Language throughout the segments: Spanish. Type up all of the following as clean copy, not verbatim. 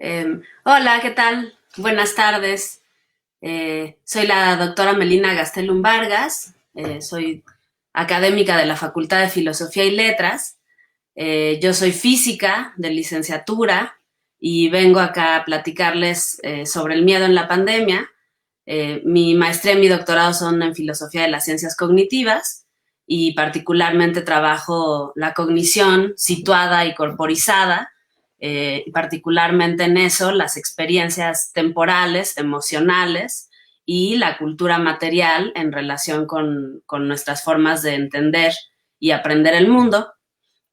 Hola, ¿qué tal? Buenas tardes. Soy la doctora Melina Gastelum Vargas. Soy académica de la Facultad de Filosofía y Letras. Yo soy física de licenciatura y vengo acá a platicarles sobre el miedo en la pandemia. Mi maestría y mi doctorado son en filosofía de las ciencias cognitivas y particularmente trabajo la cognición situada y corporizada, particularmente en eso, las experiencias temporales, emocionales y la cultura material en relación con nuestras formas de entender y aprender el mundo.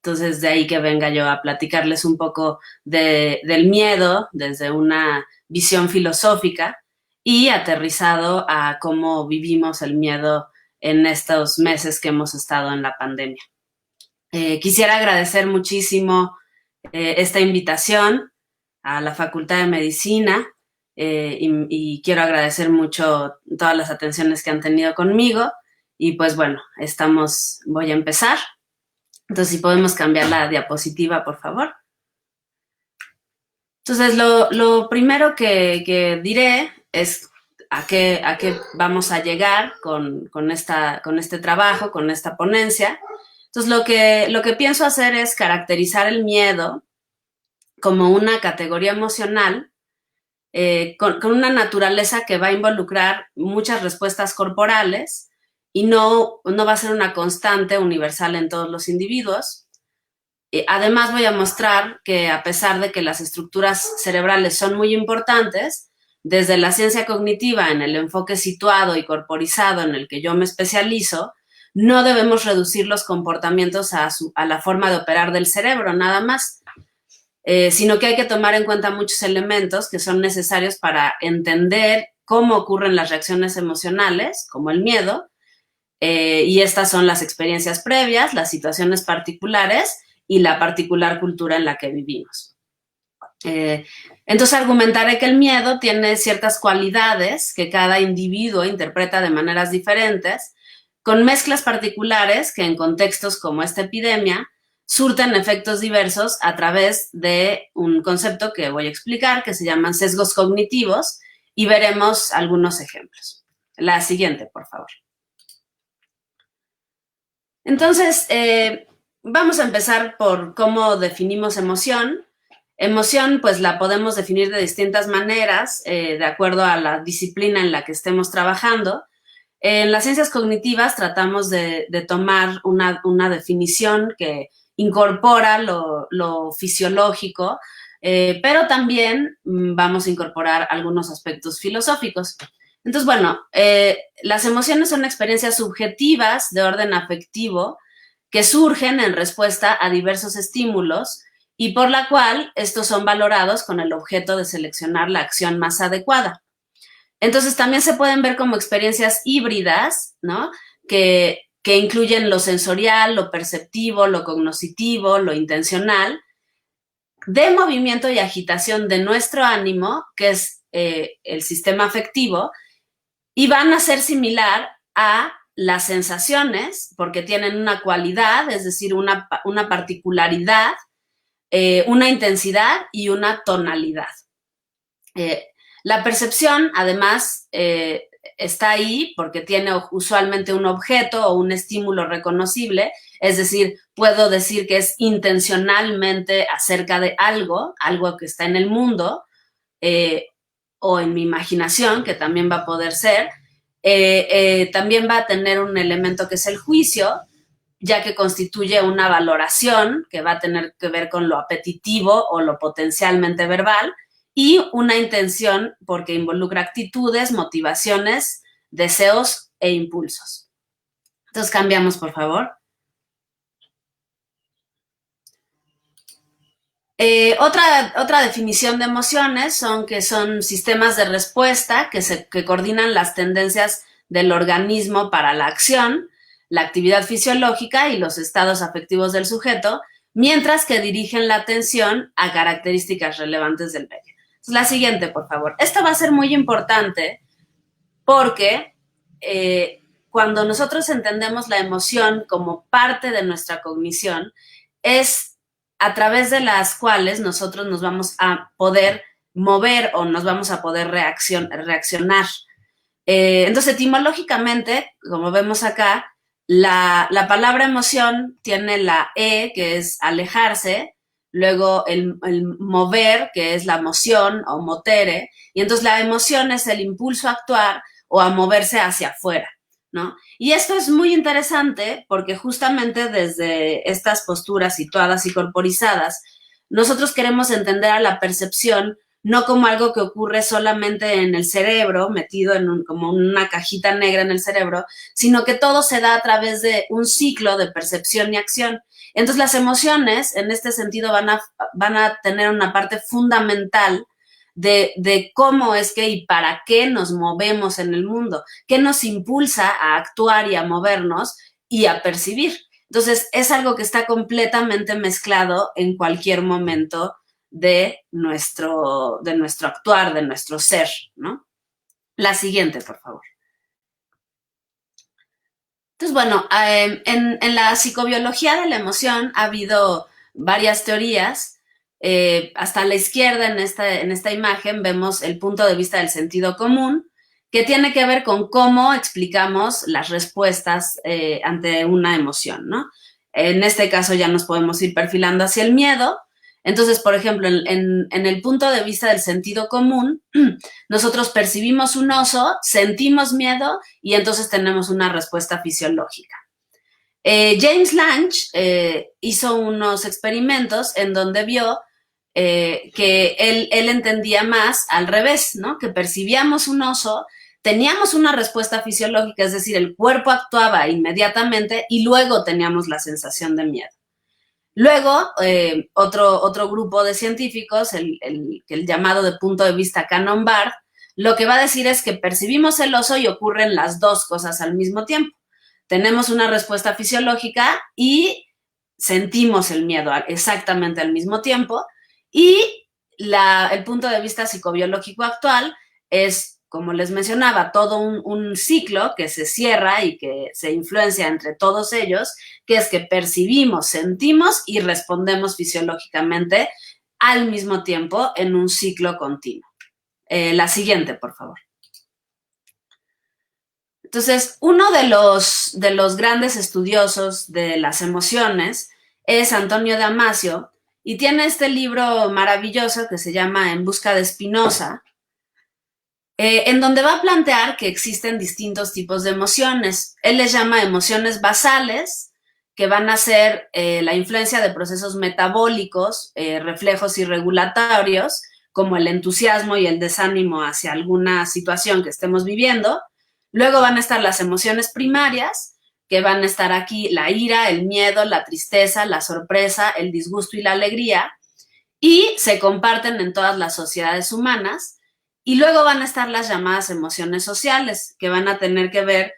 Entonces, de ahí que venga yo a platicarles un poco del miedo desde una visión filosófica y aterrizado a cómo vivimos el miedo en estos meses que hemos estado en la pandemia. Quisiera agradecer muchísimo esta invitación a la Facultad de Medicina y quiero agradecer mucho todas las atenciones que han tenido conmigo y pues bueno, voy a empezar. Entonces, si podemos cambiar la diapositiva, por favor. Entonces, lo primero que diré es a qué vamos a llegar con este trabajo, con esta ponencia. Entonces, lo que pienso hacer es caracterizar el miedo como una categoría emocional con una naturaleza que va a involucrar muchas respuestas corporales y no va a ser una constante universal en todos los individuos. Además, voy a mostrar que a pesar de que las estructuras cerebrales son muy importantes, desde la ciencia cognitiva, en el enfoque situado y corporizado en el que yo me especializo, no debemos reducir los comportamientos a la forma de operar del cerebro, nada más, sino que hay que tomar en cuenta muchos elementos que son necesarios para entender cómo ocurren las reacciones emocionales, como el miedo, y estas son las experiencias previas, las situaciones particulares y la particular cultura en la que vivimos. Entonces argumentaré que el miedo tiene ciertas cualidades que cada individuo interpreta de maneras diferentes, con mezclas particulares que en contextos como esta epidemia surten efectos diversos a través de un concepto que voy a explicar que se llaman sesgos cognitivos y veremos algunos ejemplos. La siguiente, por favor. Entonces, vamos a empezar por cómo definimos emoción. Emoción, pues la podemos definir de distintas maneras, de acuerdo a la disciplina en la que estemos trabajando. En las ciencias cognitivas tratamos de tomar una definición que incorpora lo fisiológico, pero también vamos a incorporar algunos aspectos filosóficos. Entonces, bueno, las emociones son experiencias subjetivas de orden afectivo que surgen en respuesta a diversos estímulos y por la cual estos son valorados con el objeto de seleccionar la acción más adecuada. Entonces, también se pueden ver como experiencias híbridas, ¿no? Que incluyen lo sensorial, lo perceptivo, lo cognoscitivo, lo intencional, de movimiento y agitación de nuestro ánimo, que es el sistema afectivo, y van a ser similar a las sensaciones, porque tienen una cualidad, es decir, una particularidad, una intensidad y una tonalidad. La percepción, además, está ahí porque tiene usualmente un objeto o un estímulo reconocible, es decir, puedo decir que es intencionalmente acerca de algo que está en el mundo, o en mi imaginación, que también va a poder ser. También va a tener un elemento que es el juicio, ya que constituye una valoración que va a tener que ver con lo apetitivo o lo potencialmente verbal, y una intención porque involucra actitudes, motivaciones, deseos e impulsos. Entonces cambiamos, por favor. Otra definición de emociones son que son sistemas de respuesta que coordinan las tendencias del organismo para la acción, la actividad fisiológica y los estados afectivos del sujeto, mientras que dirigen la atención a características relevantes del medio. La siguiente, por favor. Esta va a ser muy importante porque cuando nosotros entendemos la emoción como parte de nuestra cognición, es a través de las cuales nosotros nos vamos a poder mover o nos vamos a poder reaccionar. Entonces, etimológicamente, como vemos acá, la palabra emoción tiene la E, que es alejarse, luego el mover, que es la moción o motere, y entonces la emoción es el impulso a actuar o a moverse hacia afuera, ¿no? Y esto es muy interesante porque justamente desde estas posturas situadas y corporizadas, nosotros queremos entender a la percepción no como algo que ocurre solamente en el cerebro, metido como una cajita negra en el cerebro, sino que todo se da a través de un ciclo de percepción y acción. Entonces las emociones, en este sentido, van a tener una parte fundamental de cómo es que y para qué nos movemos en el mundo, qué nos impulsa a actuar y a movernos y a percibir. Entonces, es algo que está completamente mezclado en cualquier momento de nuestro actuar, de nuestro ser, ¿no? La siguiente, por favor. Entonces, bueno, en la psicobiología de la emoción ha habido varias teorías. Hasta a la izquierda en esta imagen vemos el punto de vista del sentido común, que tiene que ver con cómo explicamos las respuestas ante una emoción, ¿no? En este caso ya nos podemos ir perfilando hacia el miedo. Entonces, por ejemplo, en el punto de vista del sentido común, nosotros percibimos un oso, sentimos miedo y entonces tenemos una respuesta fisiológica. James Lange hizo unos experimentos en donde vio que él entendía más al revés, ¿no? Que percibíamos un oso, teníamos una respuesta fisiológica, es decir, el cuerpo actuaba inmediatamente y luego teníamos la sensación de miedo. Luego, otro grupo de científicos, el llamado de punto de vista Cannon-Barth, lo que va a decir es que percibimos el oso y ocurren las dos cosas al mismo tiempo. Tenemos una respuesta fisiológica y sentimos el miedo exactamente al mismo tiempo. Y el punto de vista psicobiológico actual es, como les mencionaba, todo un ciclo que se cierra y que se influencia entre todos ellos, que es que percibimos, sentimos y respondemos fisiológicamente al mismo tiempo en un ciclo continuo. La siguiente, por favor. Entonces, uno de los grandes estudiosos de las emociones es Antonio Damasio y tiene este libro maravilloso que se llama En busca de Spinoza, en donde va a plantear que existen distintos tipos de emociones. Él les llama emociones basales, que van a ser la influencia de procesos metabólicos, reflejos y regulatorios, como el entusiasmo y el desánimo hacia alguna situación que estemos viviendo. Luego van a estar las emociones primarias, que van a estar aquí la ira, el miedo, la tristeza, la sorpresa, el disgusto y la alegría, y se comparten en todas las sociedades humanas. Y luego van a estar las llamadas emociones sociales, que van a tener que ver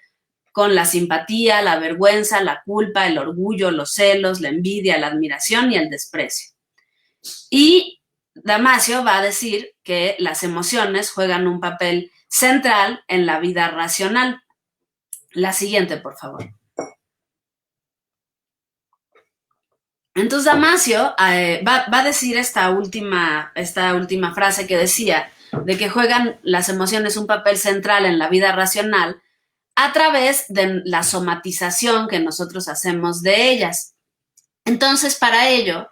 con la simpatía, la vergüenza, la culpa, el orgullo, los celos, la envidia, la admiración y el desprecio. Y Damasio va a decir que las emociones juegan un papel central en la vida racional. La siguiente, por favor. Entonces Damasio va a decir esta última frase que decía, de que juegan las emociones un papel central en la vida racional a través de la somatización que nosotros hacemos de ellas. Entonces, para ello,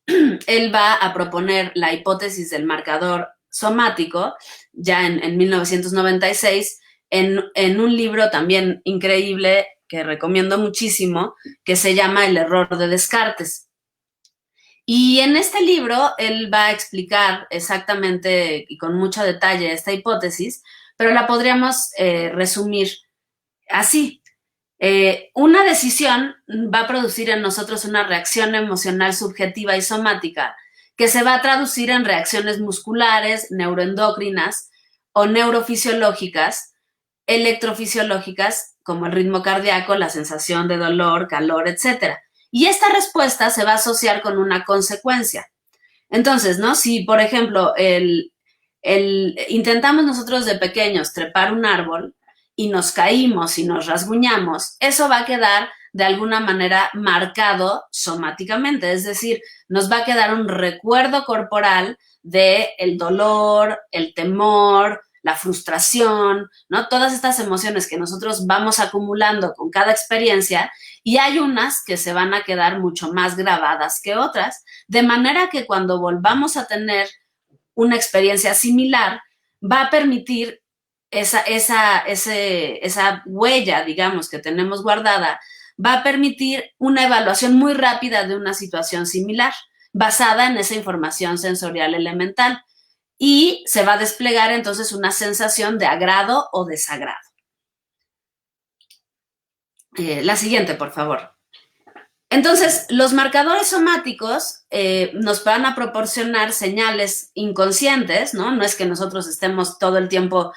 él va a proponer la hipótesis del marcador somático, ya en 1996, en un libro también increíble que recomiendo muchísimo, que se llama El error de Descartes. Y en este libro él va a explicar exactamente y con mucho detalle esta hipótesis, pero la podríamos resumir así. Una decisión va a producir en nosotros una reacción emocional subjetiva y somática que se va a traducir en reacciones musculares, neuroendocrinas o neurofisiológicas, electrofisiológicas, como el ritmo cardíaco, la sensación de dolor, calor, etc. Y esta respuesta se va a asociar con una consecuencia. Entonces, ¿no? Si, por ejemplo, intentamos nosotros de pequeños trepar un árbol y nos caímos y nos rasguñamos, eso va a quedar de alguna manera marcado somáticamente, es decir, nos va a quedar un recuerdo corporal de el dolor, el temor, la frustración, ¿no? Todas estas emociones que nosotros vamos acumulando con cada experiencia, y hay unas que se van a quedar mucho más grabadas que otras, de manera que cuando volvamos a tener una experiencia similar, va a permitir esa huella, digamos, que tenemos guardada, va a permitir una evaluación muy rápida de una situación similar, basada en esa información sensorial elemental. Y se va a desplegar entonces una sensación de agrado o desagrado. La siguiente, por favor. Entonces, los marcadores somáticos nos van a proporcionar señales inconscientes, ¿no? No es que nosotros estemos todo el tiempo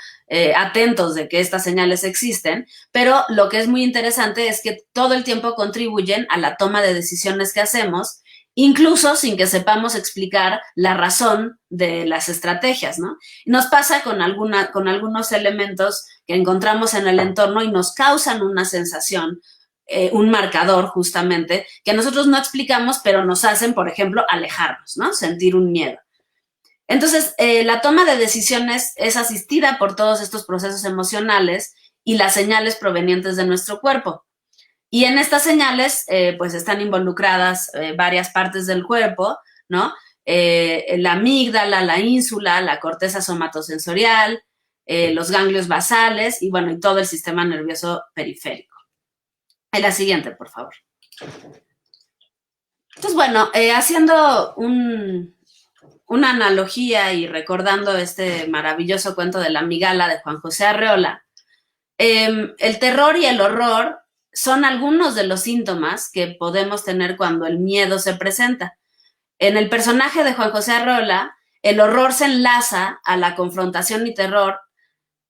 atentos de que estas señales existen, pero lo que es muy interesante es que todo el tiempo contribuyen a la toma de decisiones que hacemos, incluso sin que sepamos explicar la razón de las estrategias, ¿no? Nos pasa con algunos elementos que encontramos en el entorno y nos causan una sensación, un marcador justamente, que nosotros no explicamos, pero nos hacen, por ejemplo, alejarnos, ¿no? Sentir un miedo. Entonces, la toma de decisiones es asistida por todos estos procesos emocionales y las señales provenientes de nuestro cuerpo. Y en estas señales, pues están involucradas varias partes del cuerpo, ¿no? La amígdala, la ínsula, la corteza somatosensorial, los ganglios basales y, bueno, y todo el sistema nervioso periférico. La siguiente, por favor. Entonces, bueno, haciendo una analogía y recordando este maravilloso cuento de la amígdala de Juan José Arreola, el terror y el horror son algunos de los síntomas que podemos tener cuando el miedo se presenta. En el personaje de Juan José Arreola, el horror se enlaza a la confrontación y terror,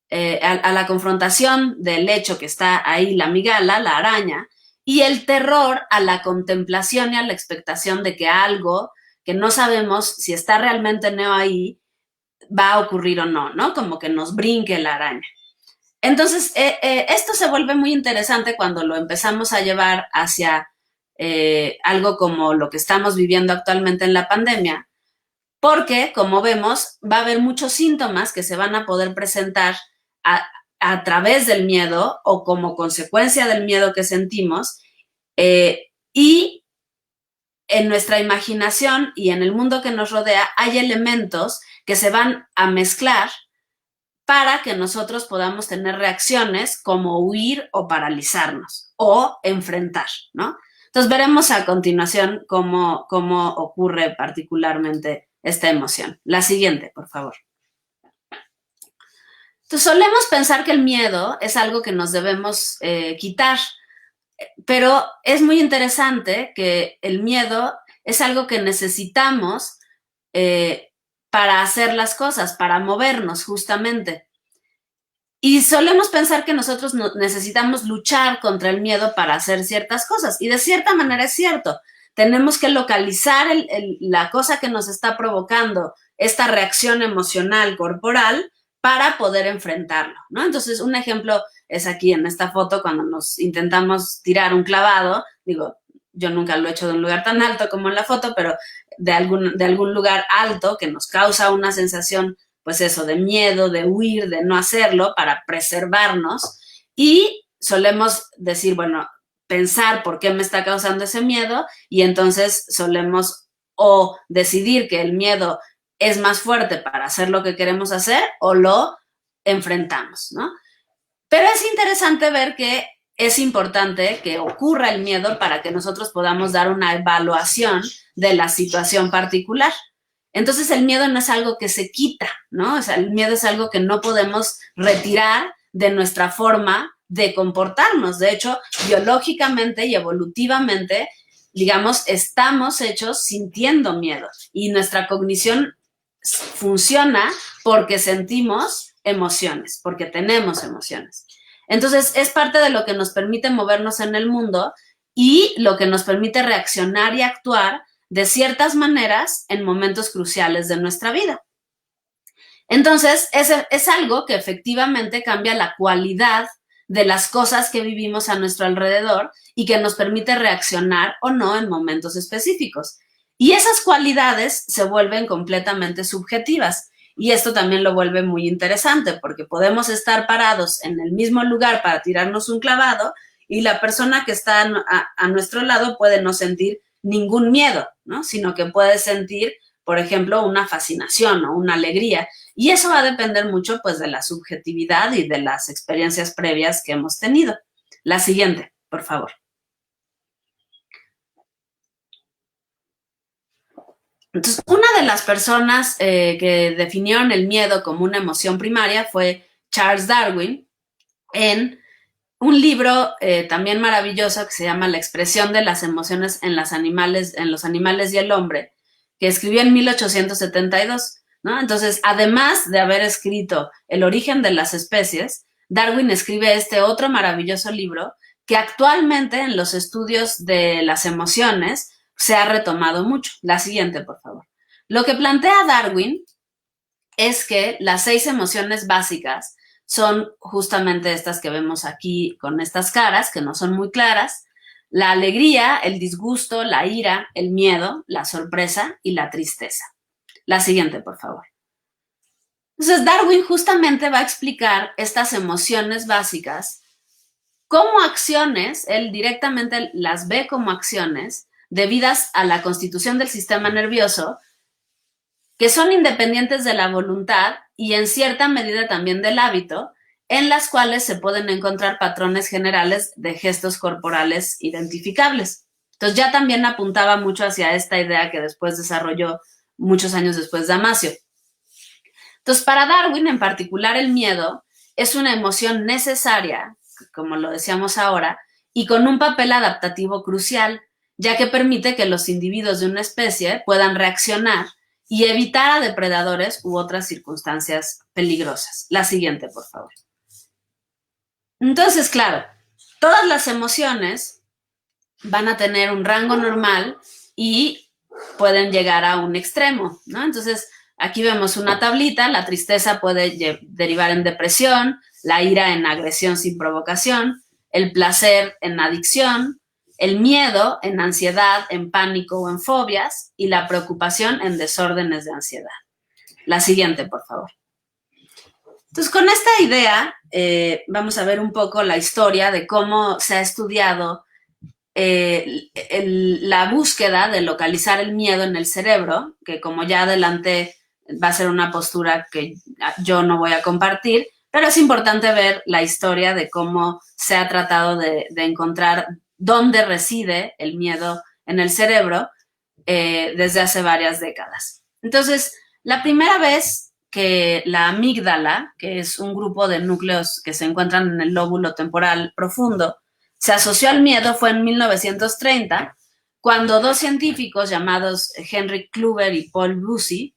a la confrontación del hecho que está ahí, la amígdala, la araña, y el terror a la contemplación y a la expectación de que algo que no sabemos si está realmente ahí va a ocurrir o no, ¿no? Como que nos brinque la araña. Entonces, esto se vuelve muy interesante cuando lo empezamos a llevar hacia algo como lo que estamos viviendo actualmente en la pandemia, porque, como vemos, va a haber muchos síntomas que se van a poder presentar a través del miedo o como consecuencia del miedo que sentimos, y en nuestra imaginación y en el mundo que nos rodea hay elementos que se van a mezclar para que nosotros podamos tener reacciones como huir o paralizarnos o enfrentar, ¿no? Entonces veremos a continuación cómo ocurre particularmente esta emoción. La siguiente, por favor. Entonces solemos pensar que el miedo es algo que nos debemos quitar, pero es muy interesante que el miedo es algo que necesitamos para hacer las cosas, para movernos justamente. Y solemos pensar que nosotros necesitamos luchar contra el miedo para hacer ciertas cosas. Y de cierta manera es cierto. Tenemos que localizar la cosa que nos está provocando esta reacción emocional corporal para poder enfrentarlo, ¿no? Entonces, un ejemplo es aquí en esta foto cuando nos intentamos tirar un clavado. Digo, yo nunca lo he hecho de un lugar tan alto como en la foto, pero de algún lugar alto que nos causa una sensación, pues eso, de miedo, de huir, de no hacerlo para preservarnos. Y solemos decir, bueno, pensar por qué me está causando ese miedo, y entonces solemos o decidir que el miedo es más fuerte para hacer lo que queremos hacer o lo enfrentamos, ¿no? Pero es interesante ver que es importante que ocurra el miedo para que nosotros podamos dar una evaluación de la situación particular. Entonces el miedo no es algo que se quita, ¿no? O sea, el miedo es algo que no podemos retirar de nuestra forma de comportarnos. De hecho, biológicamente y evolutivamente, digamos, estamos hechos sintiendo miedo y nuestra cognición funciona porque sentimos emociones, porque tenemos emociones. Entonces, es parte de lo que nos permite movernos en el mundo y lo que nos permite reaccionar y actuar de ciertas maneras en momentos cruciales de nuestra vida. Entonces, es algo que efectivamente cambia la cualidad de las cosas que vivimos a nuestro alrededor y que nos permite reaccionar o no en momentos específicos. Y esas cualidades se vuelven completamente subjetivas. Y esto también lo vuelve muy interesante porque podemos estar parados en el mismo lugar para tirarnos un clavado y la persona que está a nuestro lado puede no sentir ningún miedo, ¿no? Sino que puede sentir, por ejemplo, una fascinación o una alegría. Y eso va a depender mucho, pues, de la subjetividad y de las experiencias previas que hemos tenido. La siguiente, por favor. Entonces, una de las personas que definieron el miedo como una emoción primaria fue Charles Darwin en un libro también maravilloso que se llama La expresión de las emociones en los animales y el hombre, que escribió en 1872, ¿no? Entonces, además de haber escrito El origen de las especies, Darwin escribe este otro maravilloso libro que actualmente en los estudios de las emociones se ha retomado mucho. La siguiente, por favor. Lo que plantea Darwin es que las 6 emociones básicas son justamente estas que vemos aquí con estas caras, que no son muy claras: la alegría, el disgusto, la ira, el miedo, la sorpresa y la tristeza. La siguiente, por favor. Entonces, Darwin justamente va a explicar estas emociones básicas como acciones, él directamente las ve como acciones debidas a la constitución del sistema nervioso, que son independientes de la voluntad y en cierta medida también del hábito, en las cuales se pueden encontrar patrones generales de gestos corporales identificables. Entonces ya también apuntaba mucho hacia esta idea que después desarrolló muchos años después Damasio. Entonces, para Darwin en particular, el miedo es una emoción necesaria, como lo decíamos ahora, y con un papel adaptativo crucial, ya que permite que los individuos de una especie puedan reaccionar y evitar a depredadores u otras circunstancias peligrosas. La siguiente, por favor. Entonces, claro, todas las emociones van a tener un rango normal y pueden llegar a un extremo, ¿no? Entonces, aquí vemos una tablita: la tristeza puede derivar en depresión, la ira en agresión sin provocación, el placer en adicción, el miedo en ansiedad, en pánico o en fobias, y la preocupación en desórdenes de ansiedad. La siguiente, por favor. Entonces, con esta idea, vamos a ver un poco la historia de cómo se ha estudiado la búsqueda de localizar el miedo en el cerebro, que como ya adelanté, va a ser una postura que yo no voy a compartir, pero es importante ver la historia de cómo se ha tratado de encontrar dónde reside el miedo en el cerebro desde hace varias décadas. Entonces, la primera vez que la amígdala, que es un grupo de núcleos que se encuentran en el lóbulo temporal profundo, se asoció al miedo fue en 1930, cuando 2 científicos llamados Henry Kluver y Paul Bucy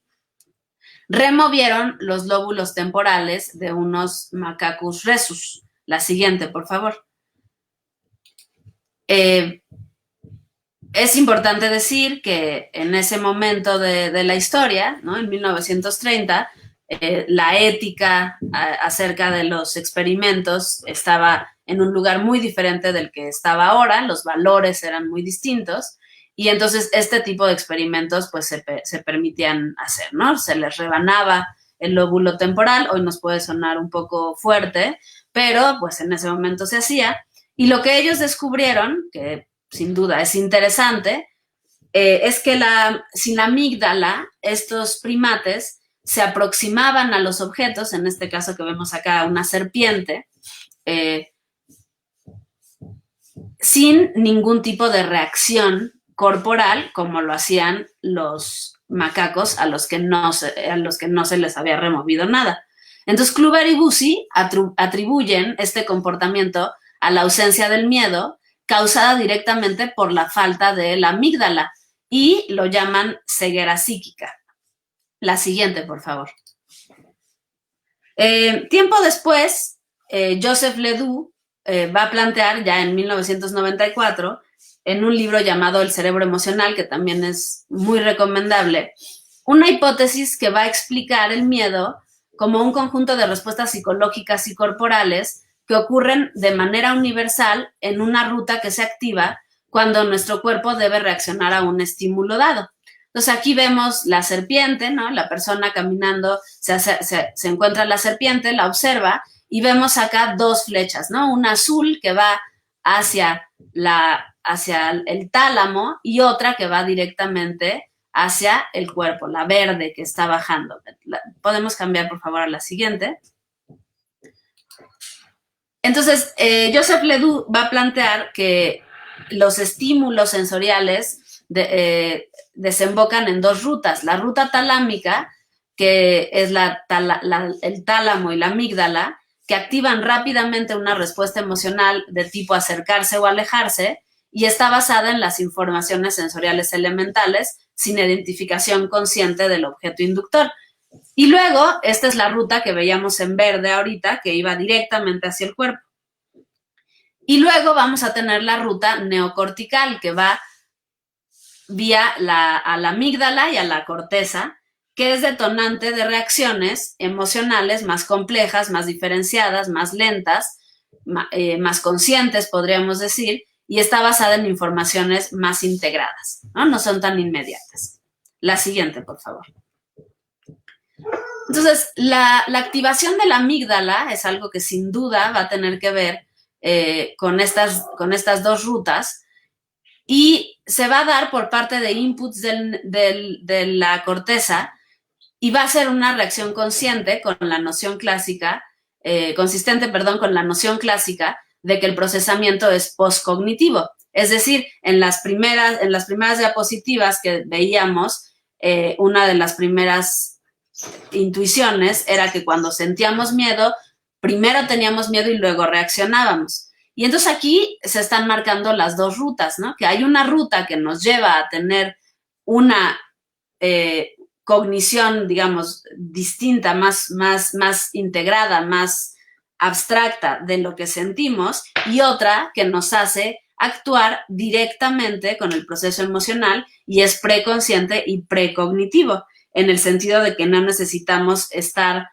removieron los lóbulos temporales de unos Macacus rhesus. La siguiente, por favor. Es importante decir que en ese momento de la historia, ¿no? En 1930, la ética acerca de los experimentos estaba en un lugar muy diferente del que estaba ahora, los valores eran muy distintos, y entonces este tipo de experimentos pues se permitían hacer, ¿no? Se les rebanaba el lóbulo temporal. Hoy nos puede sonar un poco fuerte, pero pues en ese momento se hacía, y lo que ellos descubrieron, que sin duda es interesante, es que sin la amígdala, estos primates se aproximaban a los objetos, en este caso que vemos acá, una serpiente, sin ningún tipo de reacción corporal, como lo hacían los macacos a los que no se les había removido nada. Entonces, Kluver y Bucy atribuyen este comportamiento a la ausencia del miedo causada directamente por la falta de la amígdala, y lo llaman ceguera psíquica. La siguiente, por favor. Tiempo después, Joseph Ledoux va a plantear, ya en 1994, en un libro llamado El cerebro emocional, que también es muy recomendable, una hipótesis que va a explicar el miedo como un conjunto de respuestas psicológicas y corporales que ocurren de manera universal en una ruta que se activa cuando nuestro cuerpo debe reaccionar a un estímulo dado. Entonces aquí vemos la serpiente, ¿no? La persona caminando se encuentra la serpiente, la observa y vemos acá dos flechas, ¿no? Una azul que va hacia el tálamo y otra que va directamente hacia el cuerpo, la verde que está bajando. Podemos cambiar, por favor, a la siguiente. Entonces, Joseph Ledoux va a plantear que los estímulos sensoriales desembocan en dos rutas. La ruta talámica, que es el tálamo y la amígdala, que activan rápidamente una respuesta emocional de tipo acercarse o alejarse, y está basada en las informaciones sensoriales elementales sin identificación consciente del objeto inductor. Y luego, esta es la ruta que veíamos en verde ahorita, que iba directamente hacia el cuerpo. Y luego vamos a tener la ruta neocortical, que va vía a la amígdala y a la corteza, que es detonante de reacciones emocionales más complejas, más diferenciadas, más lentas, más conscientes, podríamos decir, y está basada en informaciones más integradas, ¿no? No son tan inmediatas. La siguiente, por favor. Entonces, la activación de la amígdala es algo que sin duda va a tener que ver con estas dos rutas, y se va a dar por parte de inputs de la corteza, y va a ser una reacción consciente con la noción clásica, consistente, perdón, con la noción clásica de que el procesamiento es postcognitivo. Es decir, en las primeras diapositivas que veíamos, una de las primeras intuiciones era que cuando sentíamos miedo, primero teníamos miedo y luego reaccionábamos. Y entonces aquí se están marcando las dos rutas, ¿no? Que hay una ruta que nos lleva a tener una cognición, digamos, distinta, más integrada, más abstracta de lo que sentimos, y otra que nos hace actuar directamente con el proceso emocional y es preconsciente y precognitivo, en el sentido de que no necesitamos estar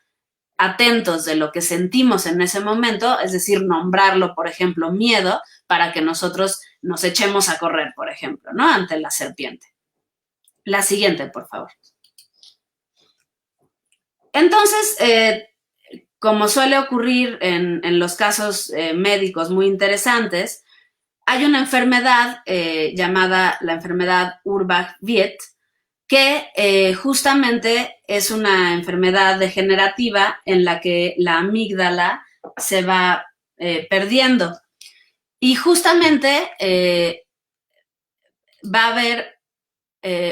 atentos de lo que sentimos en ese momento, es decir, nombrarlo, por ejemplo, miedo, para que nosotros nos echemos a correr, por ejemplo, ¿no? Ante la serpiente. La siguiente, por favor. Entonces, como suele ocurrir en los casos médicos muy interesantes, hay una enfermedad llamada la enfermedad Urbach-Wiet, que justamente es una enfermedad degenerativa en la que la amígdala se va perdiendo. Y justamente va a haber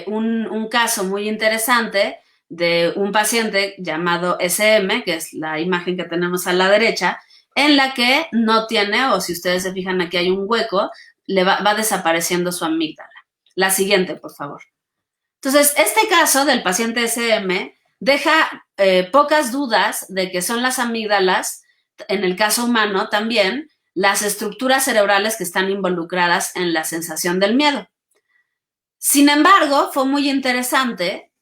un caso muy interesante de un paciente llamado SM, que es la imagen que tenemos a la derecha, en la que no tiene, o si ustedes se fijan aquí hay un hueco, va desapareciendo su amígdala. La siguiente, por favor. Entonces, este caso del paciente SM deja pocas dudas de que son las amígdalas, en el caso humano también, las estructuras cerebrales que están involucradas en la sensación del miedo. Sin embargo, fue muy interesante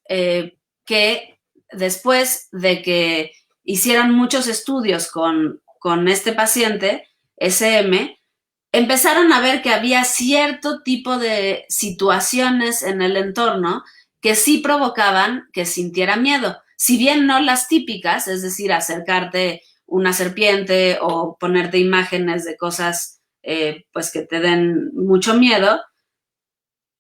que después de que hicieron muchos estudios con este paciente, SM, empezaron a ver que había cierto tipo de situaciones en el entorno que sí provocaban que sintiera miedo. Si bien no las típicas, es decir, acercarte una serpiente o ponerte imágenes de cosas pues que te den mucho miedo,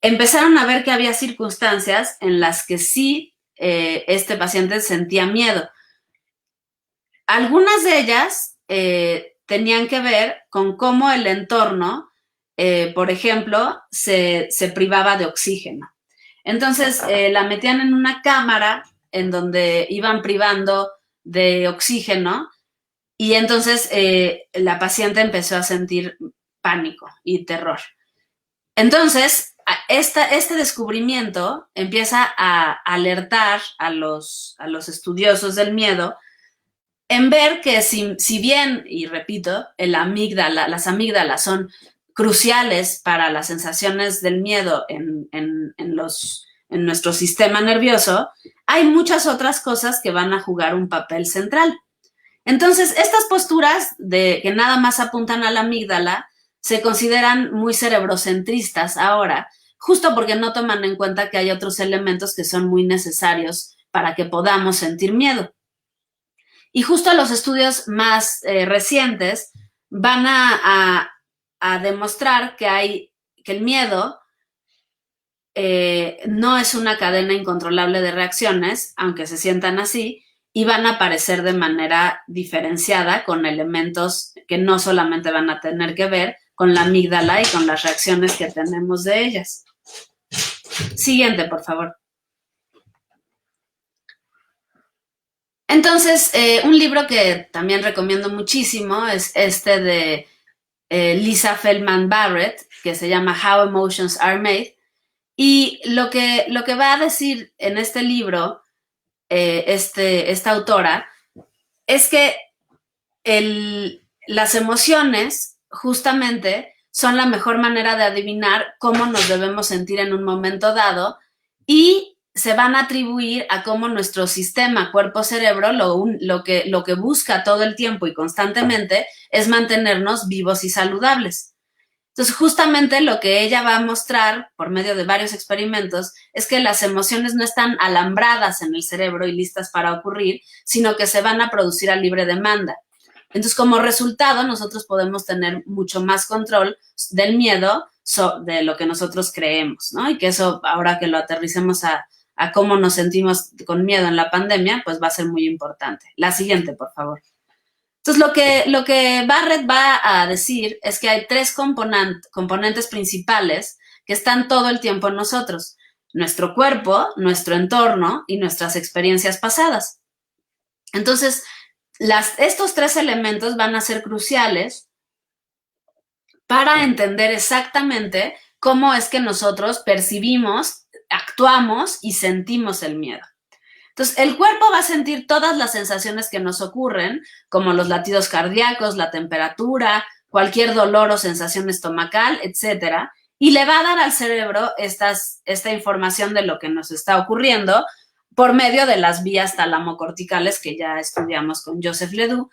empezaron a ver que había circunstancias en las que sí este paciente sentía miedo. Algunas de ellas tenían que ver con cómo el entorno, por ejemplo, se privaba de oxígeno. Entonces, la metían en una cámara en donde iban privando de oxígeno, y entonces la paciente empezó a sentir pánico y terror. Entonces, este descubrimiento empieza a alertar a los estudiosos del miedo en ver que si bien, y repito, las amígdalas son cruciales para las sensaciones del miedo en nuestro sistema nervioso, hay muchas otras cosas que van a jugar un papel central. Entonces, estas posturas que nada más apuntan a la amígdala se consideran muy cerebrocentristas ahora, justo porque no toman en cuenta que hay otros elementos que son muy necesarios para que podamos sentir miedo. Y justo los estudios más recientes van a demostrar que el miedo no es una cadena incontrolable de reacciones, aunque se sientan así, y van a aparecer de manera diferenciada con elementos que no solamente van a tener que ver con la amígdala y con las reacciones que tenemos de ellas. Siguiente, por favor. Entonces, un libro que también recomiendo muchísimo es este de Lisa Feldman Barrett, que se llama How Emotions Are Made. Y lo que va a decir en este libro, esta autora, es que las emociones justamente son la mejor manera de adivinar cómo nos debemos sentir en un momento dado y se van a atribuir a cómo nuestro sistema cuerpo-cerebro lo que busca todo el tiempo y constantemente es mantenernos vivos y saludables. Entonces, justamente lo que ella va a mostrar por medio de varios experimentos es que las emociones no están alambradas en el cerebro y listas para ocurrir, sino que se van a producir a libre demanda. Entonces, como resultado, nosotros podemos tener mucho más control del miedo de lo que nosotros creemos, ¿no? Y que eso, ahora que lo aterricemos a cómo nos sentimos con miedo en la pandemia, pues va a ser muy importante. La siguiente, por favor. Entonces, lo que Barrett va a decir es que hay tres componentes principales que están todo el tiempo en nosotros: nuestro cuerpo, nuestro entorno y nuestras experiencias pasadas. Entonces, estos tres elementos van a ser cruciales para entender exactamente cómo es que nosotros percibimos, actuamos y sentimos el miedo. Entonces, el cuerpo va a sentir todas las sensaciones que nos ocurren, como los latidos cardíacos, la temperatura, cualquier dolor o sensación estomacal, etcétera, y le va a dar al cerebro esta información de lo que nos está ocurriendo por medio de las vías talamocorticales que ya estudiamos con Joseph Ledoux,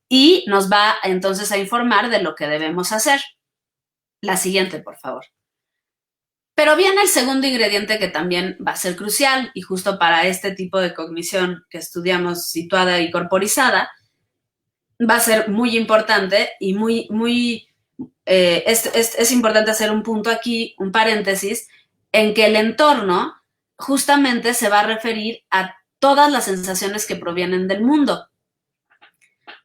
y nos va entonces a informar de lo que debemos hacer. La siguiente, por favor. Pero viene el segundo ingrediente que también va a ser crucial y justo para este tipo de cognición que estudiamos situada y corporizada, va a ser muy importante y es importante hacer un punto aquí, un paréntesis, en que el entorno justamente se va a referir a todas las sensaciones que provienen del mundo.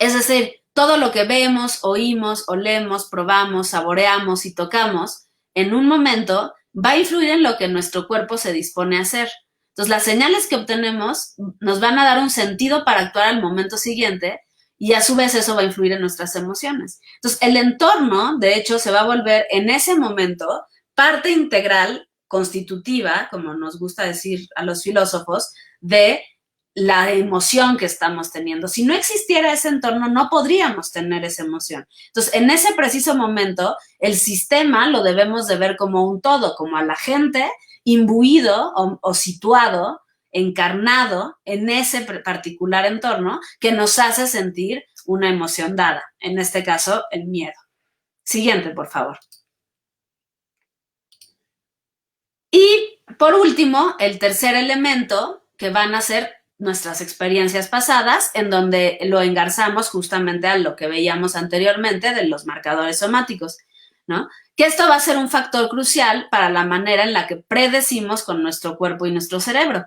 Es decir, todo lo que vemos, oímos, olemos, probamos, saboreamos y tocamos, en un momento va a influir en lo que nuestro cuerpo se dispone a hacer. Entonces, las señales que obtenemos nos van a dar un sentido para actuar al momento siguiente y a su vez eso va a influir en nuestras emociones. Entonces, el entorno, de hecho, se va a volver en ese momento parte integral, constitutiva, como nos gusta decir a los filósofos, de la emoción que estamos teniendo. Si no existiera ese entorno, no podríamos tener esa emoción. Entonces, en ese preciso momento, el sistema lo debemos de ver como un todo, como a la gente imbuido o situado, encarnado en ese particular entorno que nos hace sentir una emoción dada, en este caso, el miedo. Siguiente, por favor. Y por último, el tercer elemento que van a ser nuestras experiencias pasadas, en donde lo engarzamos justamente a lo que veíamos anteriormente de los marcadores somáticos, ¿no? Que esto va a ser un factor crucial para la manera en la que predecimos con nuestro cuerpo y nuestro cerebro.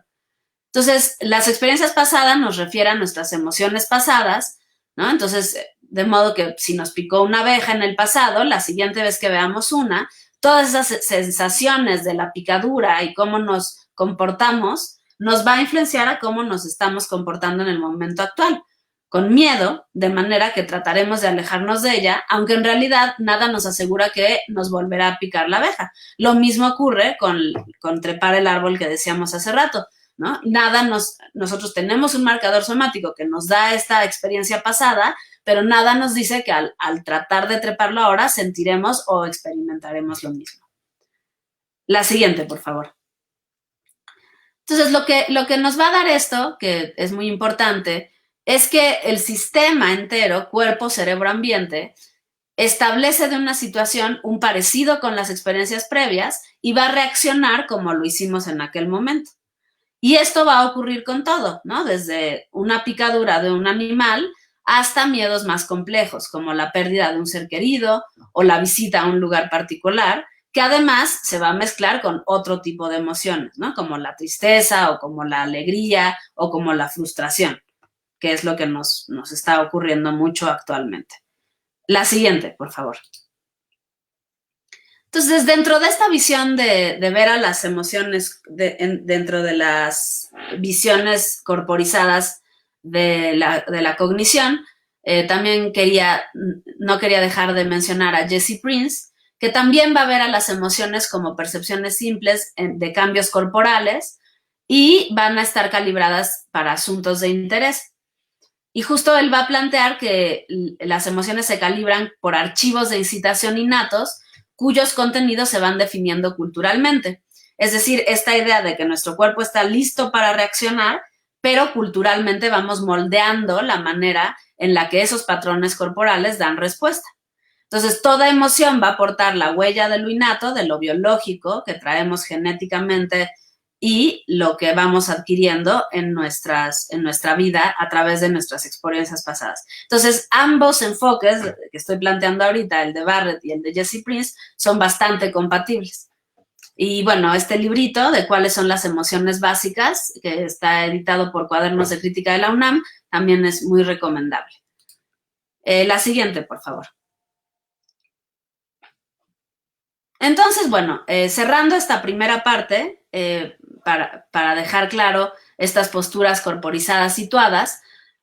Entonces, las experiencias pasadas nos refieren a nuestras emociones pasadas, ¿no? Entonces, de modo que si nos picó una abeja en el pasado, la siguiente vez que veamos una, todas esas sensaciones de la picadura y cómo nos comportamos nos va a influenciar a cómo nos estamos comportando en el momento actual, con miedo, de manera que trataremos de alejarnos de ella, aunque en realidad nada nos asegura que nos volverá a picar la abeja. Lo mismo ocurre con trepar el árbol que decíamos hace rato, ¿no? Nosotros tenemos un marcador somático que nos da esta experiencia pasada, pero nada nos dice que al tratar de treparlo ahora sentiremos o experimentaremos lo mismo. La siguiente, por favor. Entonces, lo que nos va a dar esto, que es muy importante, es que el sistema entero, cuerpo, cerebro, ambiente, establece de una situación un parecido con las experiencias previas y va a reaccionar como lo hicimos en aquel momento. Y esto va a ocurrir con todo, ¿no? Desde una picadura de un animal hasta miedos más complejos, como la pérdida de un ser querido o la visita a un lugar particular, que además se va a mezclar con otro tipo de emociones, ¿no? Como la tristeza o como la alegría o como la frustración, que es lo que nos está ocurriendo mucho actualmente. La siguiente, por favor. Entonces, dentro de esta visión de ver a las emociones dentro de las visiones corporizadas de la cognición, también no quería dejar de mencionar a Jesse Prince, que también va a ver a las emociones como percepciones simples de cambios corporales y van a estar calibradas para asuntos de interés. Y justo él va a plantear que las emociones se calibran por archivos de incitación innatos cuyos contenidos se van definiendo culturalmente. Es decir, esta idea de que nuestro cuerpo está listo para reaccionar, pero culturalmente vamos moldeando la manera en la que esos patrones corporales dan respuesta. Entonces, toda emoción va a aportar la huella de lo innato, de lo biológico que traemos genéticamente y lo que vamos adquiriendo en nuestra vida a través de nuestras experiencias pasadas. Entonces, ambos enfoques que estoy planteando ahorita, el de Barrett y el de Jesse Prince, son bastante compatibles. Y bueno, este librito de cuáles son las emociones básicas, que está editado por Cuadernos de Crítica de la UNAM, también es muy recomendable. La siguiente, por favor. Entonces, bueno, cerrando esta primera parte, para dejar claro estas posturas corporizadas situadas,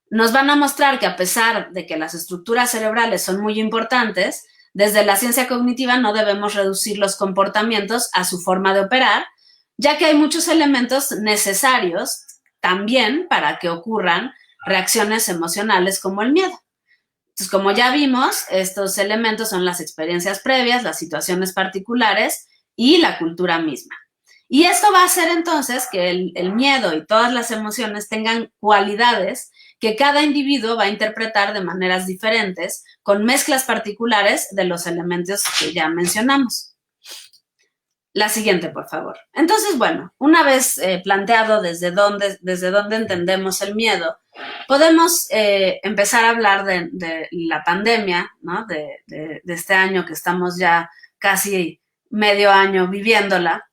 nos van a mostrar que a pesar de que las estructuras cerebrales son muy importantes, desde la ciencia cognitiva no debemos reducir los comportamientos a su forma de operar, ya que hay muchos elementos necesarios también para que ocurran reacciones emocionales como el miedo. Entonces, como ya vimos, estos elementos son las experiencias previas, las situaciones particulares y la cultura misma. Y esto va a hacer entonces que el miedo y todas las emociones tengan cualidades que cada individuo va a interpretar de maneras diferentes, con mezclas particulares de los elementos que ya mencionamos. La siguiente, por favor. Entonces, bueno, una vez planteado desde dónde entendemos el miedo, podemos empezar a hablar de la pandemia, ¿no? De este año que estamos ya casi medio año viviéndola,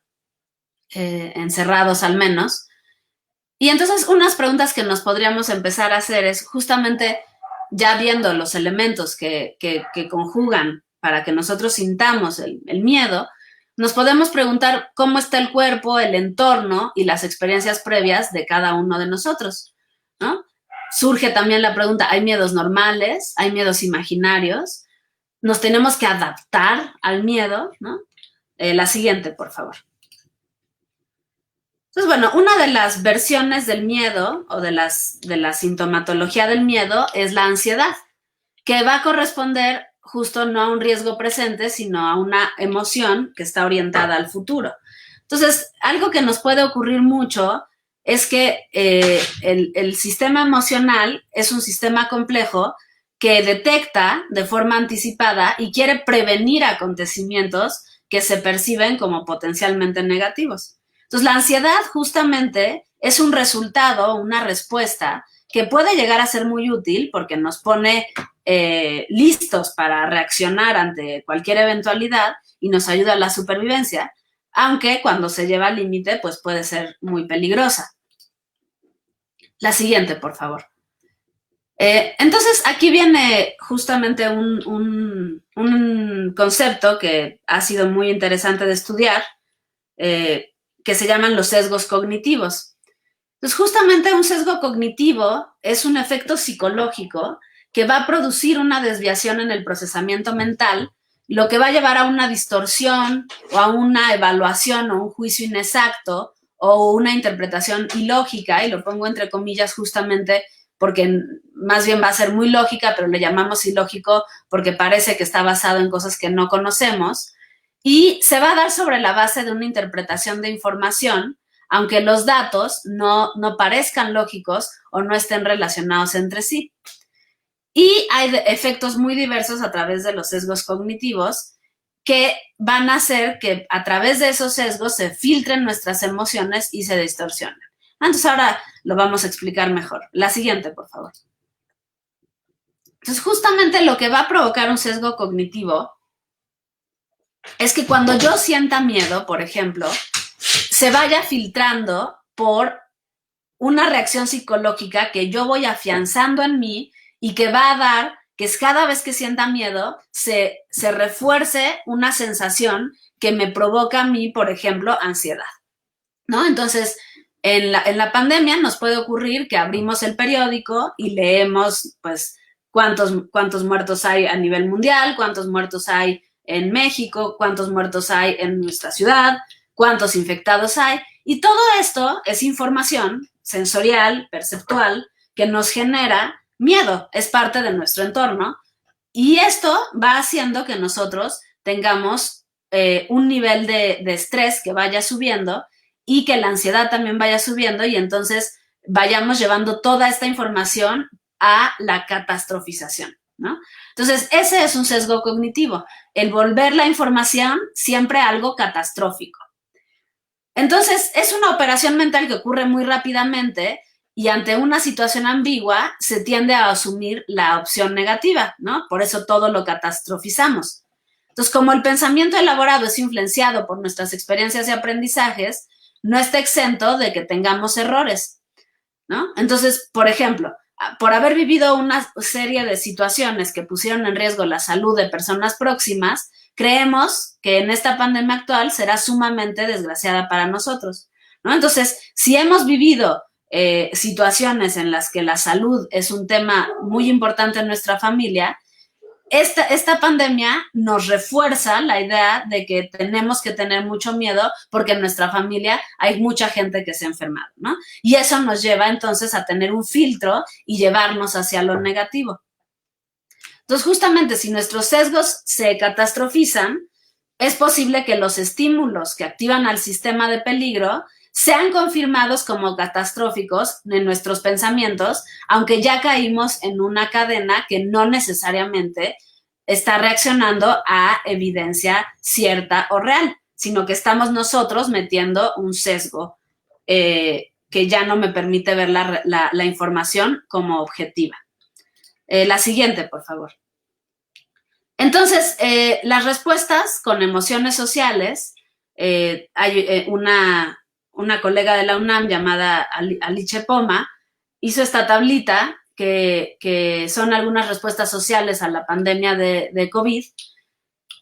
encerrados al menos. Y entonces unas preguntas que nos podríamos empezar a hacer es justamente ya viendo los elementos que conjugan para que nosotros sintamos el miedo, nos podemos preguntar cómo está el cuerpo, el entorno y las experiencias previas de cada uno de nosotros, ¿no? Surge también la pregunta, ¿hay miedos normales? ¿Hay miedos imaginarios? ¿Nos tenemos que adaptar al miedo? ¿No? La siguiente, por favor. Entonces, bueno, una de las versiones del miedo o de la sintomatología del miedo es la ansiedad, que va a corresponder justo no a un riesgo presente, sino a una emoción que está orientada al futuro. Entonces, algo que nos puede ocurrir mucho es que el sistema emocional es un sistema complejo que detecta de forma anticipada y quiere prevenir acontecimientos que se perciben como potencialmente negativos. Entonces, la ansiedad justamente es un resultado, una respuesta que puede llegar a ser muy útil porque nos pone listos para reaccionar ante cualquier eventualidad y nos ayuda a la supervivencia, aunque cuando se lleva al límite, pues puede ser muy peligrosa. La siguiente, por favor. Entonces, aquí viene justamente un concepto que ha sido muy interesante de estudiar, que se llaman los sesgos cognitivos. Entonces, justamente un sesgo cognitivo es un efecto psicológico que va a producir una desviación en el procesamiento mental, lo que va a llevar a una distorsión o a una evaluación o un juicio inexacto o una interpretación ilógica, y lo pongo entre comillas justamente porque más bien va a ser muy lógica, pero le llamamos ilógico porque parece que está basado en cosas que no conocemos, y se va a dar sobre la base de una interpretación de información, aunque los datos no parezcan lógicos o no estén relacionados entre sí. Y hay efectos muy diversos a través de los sesgos cognitivos que van a hacer que a través de esos sesgos se filtren nuestras emociones y se distorsionen. Entonces ahora lo vamos a explicar mejor. La siguiente, por favor. Entonces justamente lo que va a provocar un sesgo cognitivo es que cuando yo sienta miedo, por ejemplo, se vaya filtrando por una reacción psicológica que yo voy afianzando en mí y que va a dar que es cada vez que sienta miedo se refuerce una sensación que me provoca a mí, por ejemplo, ansiedad, ¿no? Entonces, en la pandemia nos puede ocurrir que abrimos el periódico y leemos, pues, cuántos muertos hay a nivel mundial, cuántos muertos hay en México, cuántos muertos hay en nuestra ciudad, cuántos infectados hay. Y todo esto es información sensorial, perceptual, que nos genera miedo, es parte de nuestro entorno. Y esto va haciendo que nosotros tengamos un nivel de estrés que vaya subiendo y que la ansiedad también vaya subiendo y entonces vayamos llevando toda esta información a la catastrofización, ¿no? Entonces, ese es un sesgo cognitivo, el volver la información siempre algo catastrófico. Entonces, es una operación mental que ocurre muy rápidamente y ante una situación ambigua se tiende a asumir la opción negativa, ¿no? Por eso todo lo catastrofizamos. Entonces, como el pensamiento elaborado es influenciado por nuestras experiencias y aprendizajes, no está exento de que tengamos errores, ¿no? Entonces, por ejemplo, por haber vivido una serie de situaciones que pusieron en riesgo la salud de personas próximas, creemos que en esta pandemia actual será sumamente desgraciada para nosotros, ¿no? Entonces, si hemos vivido situaciones en las que la salud es un tema muy importante en nuestra familia, esta pandemia nos refuerza la idea de que tenemos que tener mucho miedo porque en nuestra familia hay mucha gente que se ha enfermado, ¿no? Y eso nos lleva entonces a tener un filtro y llevarnos hacia lo negativo. Entonces, justamente si nuestros sesgos se catastrofizan, es posible que los estímulos que activan al sistema de peligro sean confirmados como catastróficos en nuestros pensamientos, aunque ya caímos en una cadena que no necesariamente está reaccionando a evidencia cierta o real, sino que estamos nosotros metiendo un sesgo que ya no me permite ver la información como objetiva. La siguiente, por favor. Entonces, las respuestas con emociones sociales, hay una colega de la UNAM llamada Alice Poma, hizo esta tablita que son algunas respuestas sociales a la pandemia de COVID,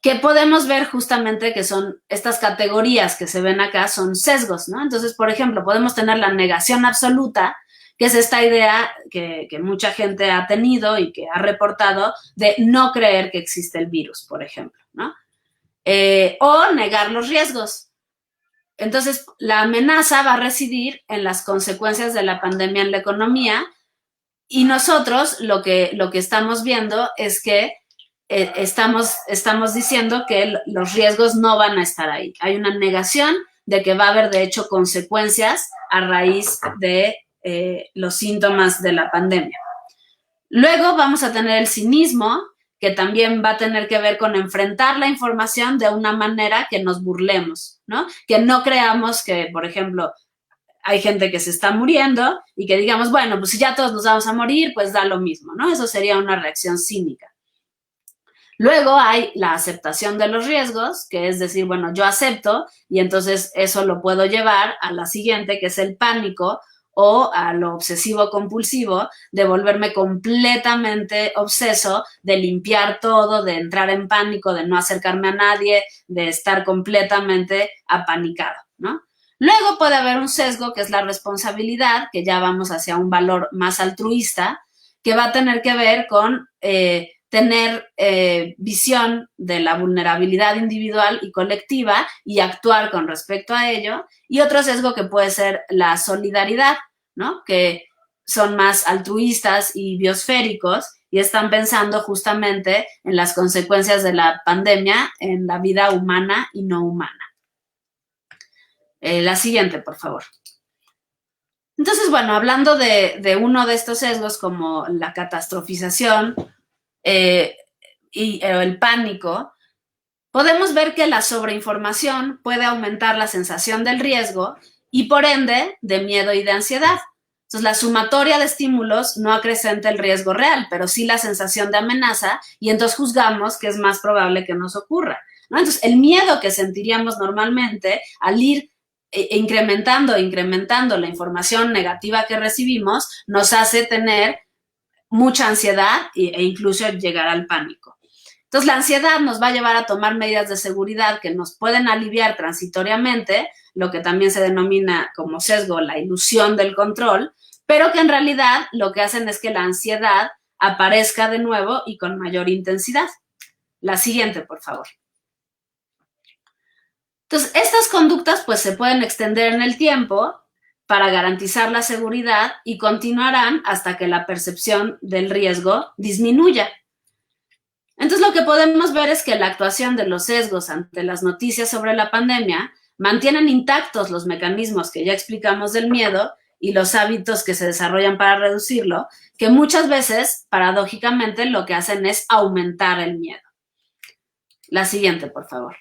que podemos ver justamente que son estas categorías que se ven acá, son sesgos, ¿no? Entonces, por ejemplo, podemos tener la negación absoluta, que es esta idea que mucha gente ha tenido y que ha reportado de no creer que existe el virus, por ejemplo, ¿no? O negar los riesgos. Entonces, la amenaza va a residir en las consecuencias de la pandemia en la economía y nosotros lo que estamos viendo es que estamos diciendo que los riesgos no van a estar ahí. Hay una negación de que va a haber, de hecho, consecuencias a raíz de los síntomas de la pandemia. Luego vamos a tener el cinismo, que también va a tener que ver con enfrentar la información de una manera que nos burlemos, ¿no? Que no creamos que, por ejemplo, hay gente que se está muriendo y que digamos, bueno, pues si ya todos nos vamos a morir, pues da lo mismo, ¿no? Eso sería una reacción cínica. Luego hay la aceptación de los riesgos, que es decir, bueno, yo acepto y entonces eso lo puedo llevar a la siguiente, que es el pánico o a lo obsesivo compulsivo, de volverme completamente obseso, de limpiar todo, de entrar en pánico, de no acercarme a nadie, de estar completamente apanicado, ¿no? Luego puede haber un sesgo que es la responsabilidad, que ya vamos hacia un valor más altruista, que va a tener que ver con tener visión de la vulnerabilidad individual y colectiva y actuar con respecto a ello. Y otro sesgo que puede ser la solidaridad, ¿no? Que son más altruistas y biosféricos y están pensando justamente en las consecuencias de la pandemia en la vida humana y no humana. La siguiente, por favor. Entonces, bueno, hablando de uno de estos sesgos como la catastrofización y el pánico, podemos ver que la sobreinformación puede aumentar la sensación del riesgo y por ende de miedo y de ansiedad. Entonces, la sumatoria de estímulos no acrecenta el riesgo real, pero sí la sensación de amenaza y entonces juzgamos que es más probable que nos ocurra, ¿no? Entonces, el miedo que sentiríamos normalmente al ir incrementando la información negativa que recibimos nos hace tener mucha ansiedad e incluso llegar al pánico. Entonces, la ansiedad nos va a llevar a tomar medidas de seguridad que nos pueden aliviar transitoriamente, lo que también se denomina como sesgo, la ilusión del control, pero que en realidad lo que hacen es que la ansiedad aparezca de nuevo y con mayor intensidad. La siguiente, por favor. Entonces, estas conductas pues se pueden extender en el tiempo para garantizar la seguridad y continuarán hasta que la percepción del riesgo disminuya. Entonces, lo que podemos ver es que la actuación de los sesgos ante las noticias sobre la pandemia mantienen intactos los mecanismos que ya explicamos del miedo y los hábitos que se desarrollan para reducirlo, que muchas veces, paradójicamente, lo que hacen es aumentar el miedo. La siguiente, por favor.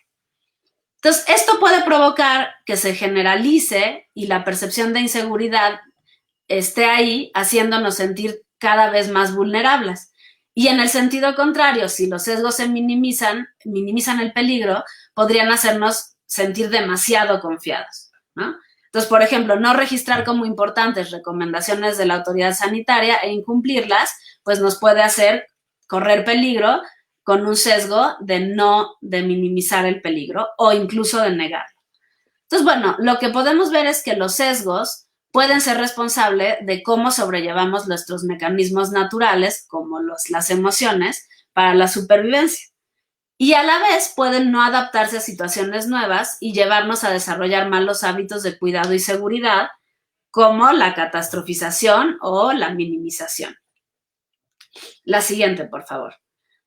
Entonces, esto puede provocar que se generalice y la percepción de inseguridad esté ahí, haciéndonos sentir cada vez más vulnerables. Y en el sentido contrario, si los sesgos se minimizan el peligro, podrían hacernos sentir demasiado confiados, ¿no? Entonces, por ejemplo, no registrar como importantes recomendaciones de la autoridad sanitaria e incumplirlas, pues nos puede hacer correr peligro con un sesgo de minimizar el peligro o incluso de negarlo. Entonces, bueno, lo que podemos ver es que los sesgos pueden ser responsables de cómo sobrellevamos nuestros mecanismos naturales, como las emociones, para la supervivencia. Y a la vez pueden no adaptarse a situaciones nuevas y llevarnos a desarrollar malos hábitos de cuidado y seguridad, como la catastrofización o la minimización. La siguiente, por favor.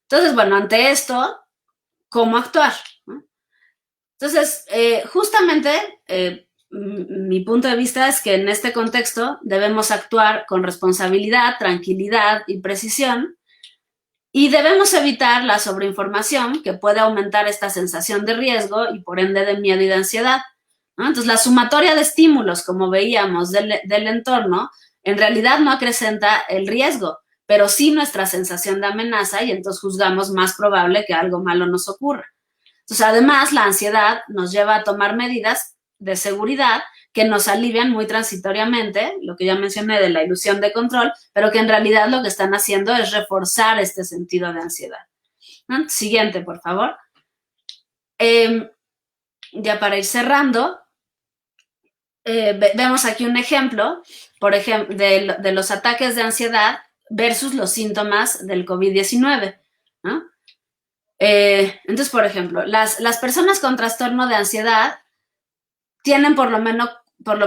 Entonces, bueno, ante esto, ¿cómo actuar? Entonces, justamente mi punto de vista es que en este contexto debemos actuar con responsabilidad, tranquilidad y precisión y debemos evitar la sobreinformación que puede aumentar esta sensación de riesgo y por ende de miedo y de ansiedad, ¿no? Entonces, la sumatoria de estímulos, como veíamos, del entorno, en realidad no acrecenta el riesgo, pero sí nuestra sensación de amenaza y entonces juzgamos más probable que algo malo nos ocurra. Entonces, además, la ansiedad nos lleva a tomar medidas de seguridad que nos alivian muy transitoriamente, lo que ya mencioné de la ilusión de control, pero que en realidad lo que están haciendo es reforzar este sentido de ansiedad. ¿No? Siguiente, por favor. Ya para ir cerrando, vemos aquí un ejemplo, por ejemplo, de los ataques de ansiedad versus los síntomas del COVID-19, ¿no? Entonces, por ejemplo, las personas con trastorno de ansiedad tienen por lo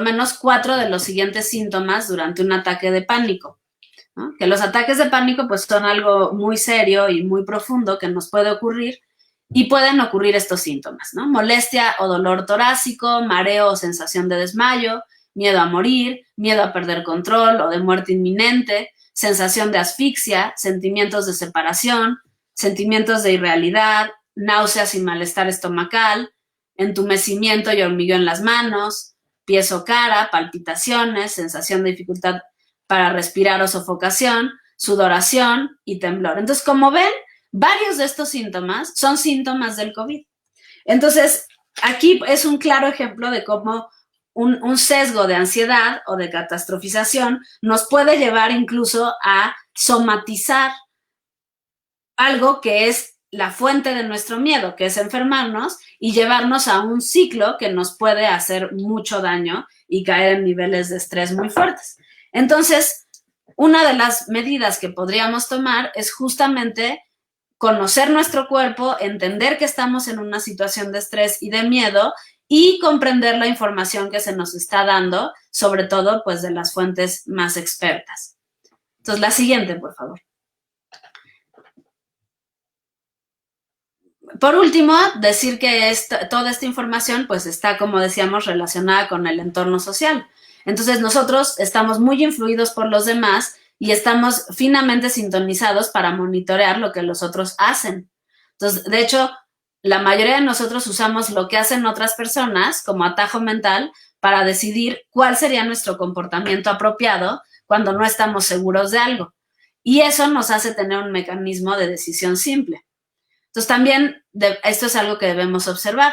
menos 4 de los siguientes síntomas durante un ataque de pánico, ¿no? Que los ataques de pánico pues son algo muy serio y muy profundo que nos puede ocurrir y pueden ocurrir estos síntomas, ¿no? Molestia o dolor torácico, mareo o sensación de desmayo, miedo a morir, miedo a perder control o de muerte inminente, sensación de asfixia, sentimientos de separación, sentimientos de irrealidad, náuseas y malestar estomacal, entumecimiento y hormigueo en las manos, pies o cara, palpitaciones, sensación de dificultad para respirar o sofocación, sudoración y temblor. Entonces, como ven, varios de estos síntomas son síntomas del COVID. Entonces, aquí es un claro ejemplo de cómo un sesgo de ansiedad o de catastrofización nos puede llevar incluso a somatizar algo que es la fuente de nuestro miedo, que es enfermarnos y llevarnos a un ciclo que nos puede hacer mucho daño y caer en niveles de estrés muy fuertes. Entonces, una de las medidas que podríamos tomar es justamente conocer nuestro cuerpo, entender que estamos en una situación de estrés y de miedo y comprender la información que se nos está dando, sobre todo pues de las fuentes más expertas. Entonces, la siguiente, por favor. Por último, decir que toda esta información pues está, como decíamos, relacionada con el entorno social. Entonces nosotros estamos muy influidos por los demás y estamos finamente sintonizados para monitorear lo que los otros hacen. Entonces, de hecho, la mayoría de nosotros usamos lo que hacen otras personas como atajo mental para decidir cuál sería nuestro comportamiento apropiado cuando no estamos seguros de algo. Y eso nos hace tener un mecanismo de decisión simple. Entonces también esto es algo que debemos observar,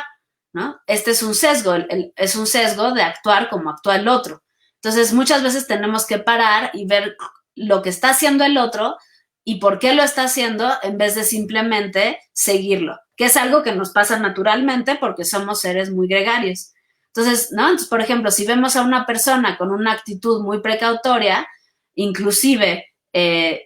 ¿no? Este es un sesgo, es un sesgo de actuar como actúa el otro. Entonces muchas veces tenemos que parar y ver lo que está haciendo el otro y por qué lo está haciendo en vez de simplemente seguirlo, que es algo que nos pasa naturalmente porque somos seres muy gregarios. Entonces, ¿no? Entonces, por ejemplo, si vemos a una persona con una actitud muy precautoria, inclusive en,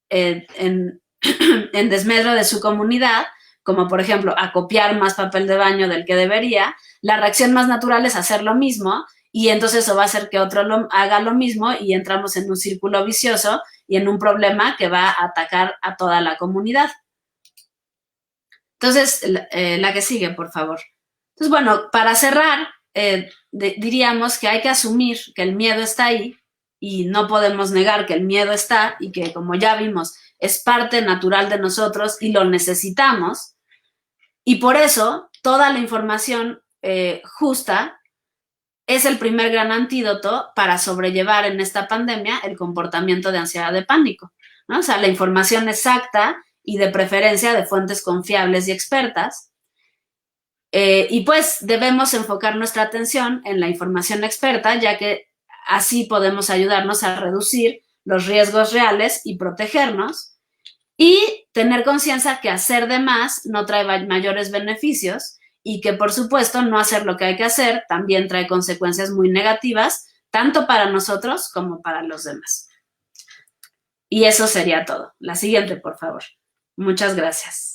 en desmedro de su comunidad, como por ejemplo a copiar más papel de baño del que debería, la reacción más natural es hacer lo mismo y entonces eso va a hacer que otro haga lo mismo y entramos en un círculo vicioso y en un problema que va a atacar a toda la comunidad. Entonces, la que sigue, por favor. Entonces, bueno, para cerrar, diríamos que hay que asumir que el miedo está ahí y no podemos negar que el miedo está y que, como ya vimos, es parte natural de nosotros y lo necesitamos. Y por eso, toda la información justa es el primer gran antídoto para sobrellevar en esta pandemia el comportamiento de ansiedad de pánico, ¿no? O sea, la información exacta y de preferencia de fuentes confiables y expertas. Y pues debemos enfocar nuestra atención en la información experta, ya que así podemos ayudarnos a reducir los riesgos reales y protegernos y tener conciencia que hacer de más no trae mayores beneficios y que por supuesto no hacer lo que hay que hacer también trae consecuencias muy negativas, tanto para nosotros como para los demás. Y eso sería todo. La siguiente, por favor. Muchas gracias.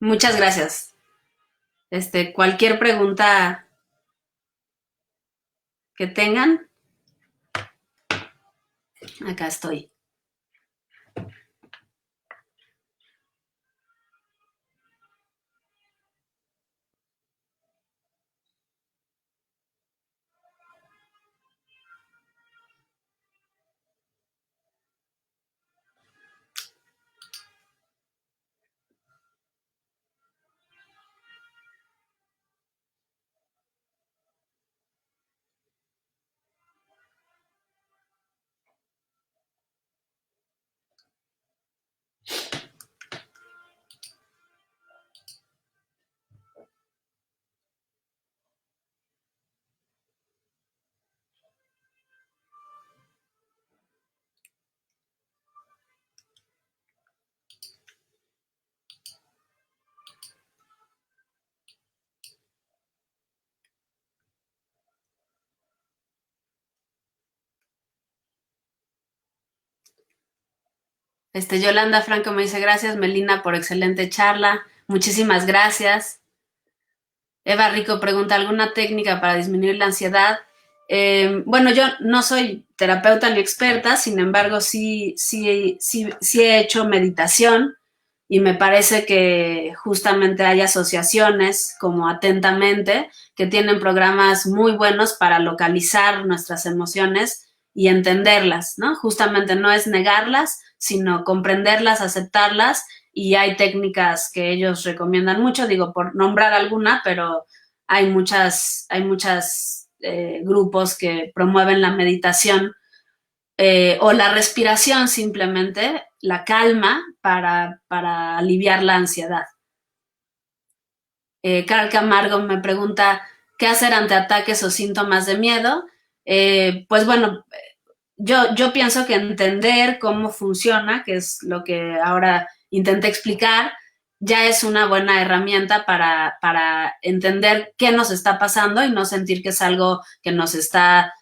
Muchas gracias. Cualquier pregunta que tengan, acá estoy. Yolanda Franco me dice gracias, Melina, por excelente charla. Muchísimas gracias. Eva Rico pregunta, ¿alguna técnica para disminuir la ansiedad? Bueno, yo no soy terapeuta ni experta, sin embargo, sí he hecho meditación y me parece que justamente hay asociaciones como Atentamente que tienen programas muy buenos para localizar nuestras emociones y entenderlas, ¿no? Justamente no es negarlas, sino comprenderlas, aceptarlas y hay técnicas que ellos recomiendan mucho, digo, por nombrar alguna, pero hay muchas grupos que promueven la meditación o la respiración simplemente, la calma para aliviar la ansiedad. Carl Camargo me pregunta, ¿qué hacer ante ataques o síntomas de miedo? Pues bueno, yo pienso que entender cómo funciona, que es lo que ahora intenté explicar, ya es una buena herramienta para entender qué nos está pasando y no sentir que es algo que nos está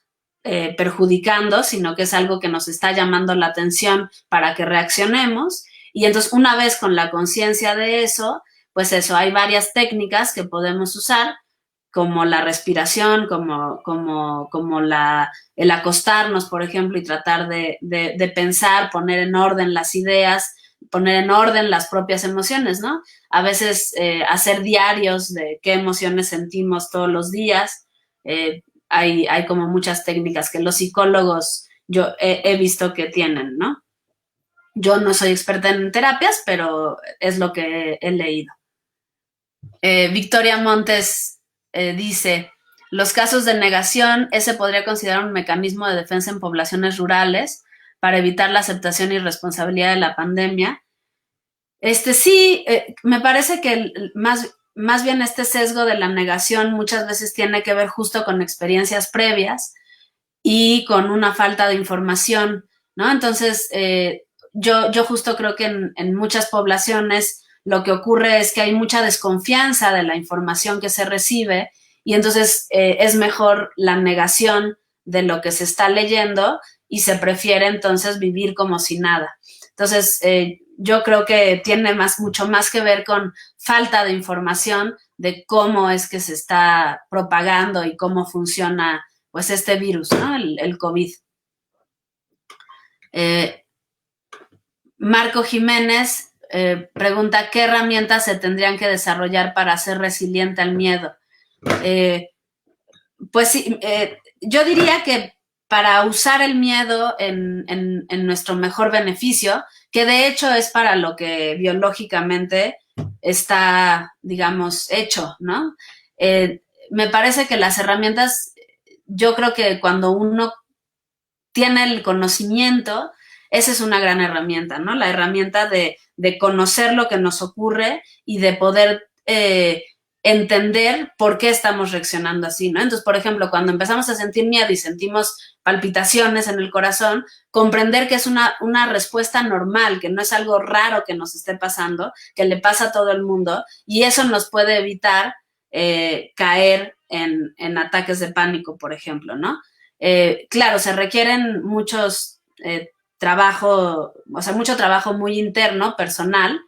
perjudicando, sino que es algo que nos está llamando la atención para que reaccionemos. Y entonces, una vez con la conciencia de eso, pues eso, hay varias técnicas que podemos usar, como la respiración, el acostarnos, por ejemplo, y tratar de pensar, poner en orden las ideas, poner en orden las propias emociones, ¿no? A veces hacer diarios de qué emociones sentimos todos los días. Hay como muchas técnicas que los psicólogos yo he visto que tienen, ¿no? Yo no soy experta en terapias, pero es lo que he leído. Victoria Montes dice, los casos de negación, ese podría considerar un mecanismo de defensa en poblaciones rurales para evitar la aceptación y responsabilidad de la pandemia. Sí, me parece que más bien este sesgo de la negación muchas veces tiene que ver justo con experiencias previas y con una falta de información, ¿no? Entonces, yo justo creo que en muchas poblaciones lo que ocurre es que hay mucha desconfianza de la información que se recibe y entonces es mejor la negación de lo que se está leyendo y se prefiere entonces vivir como si nada. Entonces, yo creo que tiene mucho más que ver con falta de información de cómo es que se está propagando y cómo funciona pues este virus, ¿no? El COVID. Marco Jiménez pregunta, ¿qué herramientas se tendrían que desarrollar para ser resiliente al miedo? Pues sí, yo diría que para usar el miedo en nuestro mejor beneficio, que de hecho es para lo que biológicamente está, digamos, hecho, ¿no? Me parece que las herramientas, yo creo que cuando uno tiene el conocimiento, esa es una gran herramienta, ¿no? La herramienta de conocer lo que nos ocurre y de poder entender por qué estamos reaccionando así, ¿no? Entonces, por ejemplo, cuando empezamos a sentir miedo y sentimos palpitaciones en el corazón, comprender que es una respuesta normal, que no es algo raro que nos esté pasando, que le pasa a todo el mundo, y eso nos puede evitar caer en ataques de pánico, por ejemplo, ¿no? Claro, se requieren mucho trabajo muy interno, personal,